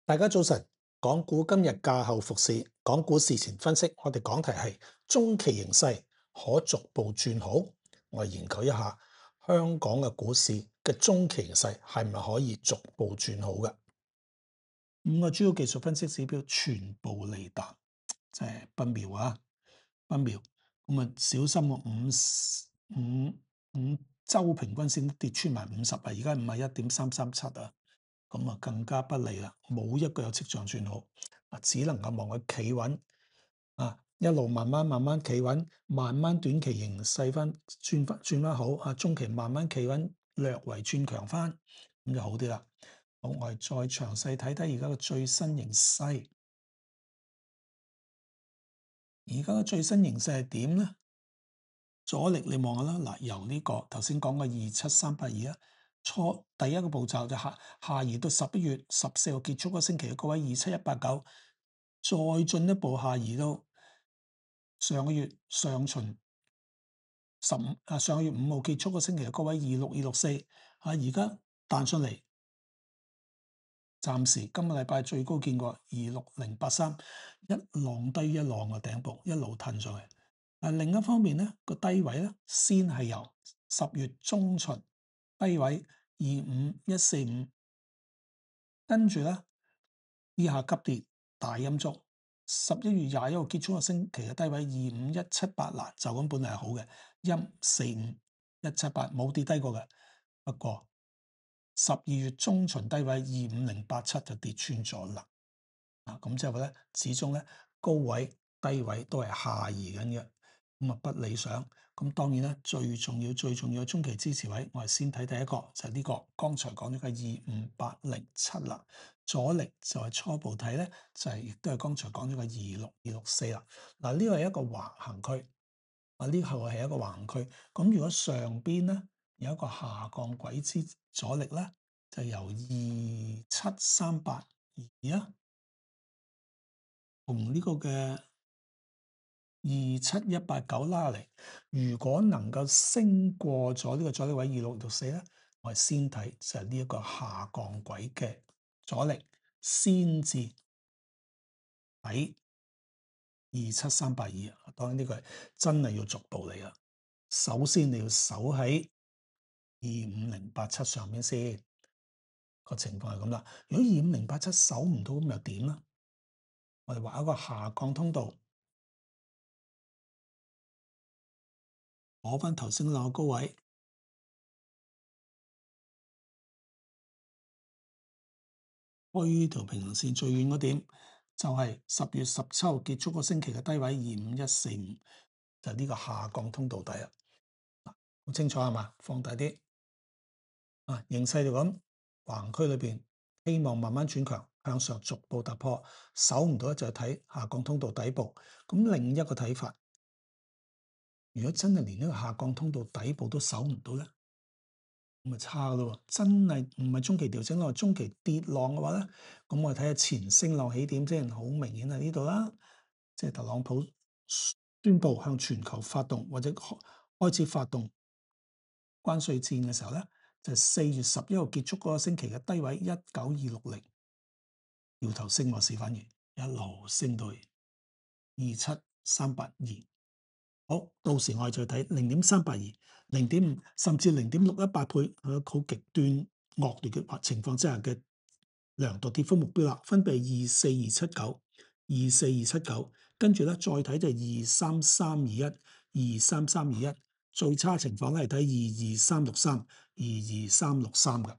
大家早晨，港股今日價後復市，港股事前分析，我哋講題係中期形勢可逐步轉好。我哋研究一下香港嘅股市嘅中期形勢係咪可以逐步轉好嘅？五個主要技術分析指標全部利淡，即係不妙啊，不妙。咁啊，小心個五週平均線跌穿埋50啊，而家51.337啊。咁啊更加不利啦，冇一個有跡象轉好，啊只能夠望佢企穩，啊一路慢慢企穩，慢慢短期形勢轉翻好，啊中期慢慢企穩，略為轉強翻，咁就好啲啦。好，我哋再詳細睇睇而家嘅最新形勢，而家嘅最新形勢係點呢？阻力你望下啦，嗱由呢個頭先講嘅27382啊，第一個步驟就下移到11月14號結束嗰星期嘅高位27189，再進一步下移到上個月上旬上個月5號結束嗰星期嘅高位26264，而家彈上嚟，暫時今個禮拜最高見過26083，一浪低於一浪嘅頂部一路褪上去。另一方面咧，個低位咧，先係由10月中旬低位25145，跟住咧以下急跌大陰燭。11月21號結束個星期嘅低位25178，嗱就咁本嚟係好嘅，陰45178冇跌低過嘅。不過12月中旬低位25087就跌穿咗啦。咁即係話咧，始終咧高位低位都係下移緊嘅。咁啊不理想，咁當然啦，最重要嘅中期支持位，我哋先睇第一個就係呢個剛才講咗嘅25807啦，阻力就係初步睇咧，就係亦都係剛才講咗嘅26264啦。嗱呢個係一個橫行區，呢個係一個橫行區。咁如果上邊咧有一個下降軌之阻力咧，就由27382啊，同呢個嘅27189拉嚟，如果能夠升過咗呢個阻力位26264咧，我哋先睇就係呢一個下降軌嘅阻力，先至喺27382啊。當然呢個係真係要逐步嚟啦。首先你要守喺25087上面先，個情況係咁啦。如果25087守唔到咁又點咧？我哋畫一個下降通道。攞翻頭先兩個高位，開條平行線最遠嗰點就係10月17號結束個星期嘅低位25145，就係呢個下降通道底啊！好清楚係嘛？放大啲形勢就咁，橫區裏邊希望慢慢轉強，向上逐步突破，守唔到咧就睇下降通道底部。咁另一個睇法，如果真係連呢個下降通道底部都守唔到咧，咁咪差噶咯喎！真係唔係中期調整浪，中期跌浪嘅話咧，咁我哋睇下前升浪起點先，好明顯喺呢度啦。即係特朗普宣布向全球發動或者開始發動關稅戰嘅時候咧，就係4月11號結束嗰個星期嘅低位19260，搖頭升落市反而一路升到27382。好，到時我哋再睇0.382、0.5甚至0.618倍，好極端惡劣嘅情況之下嘅量度跌幅目標啦，分別係24279、24279，跟住咧再睇就係23321、23321，最差情況咧係睇22363、22363嘅。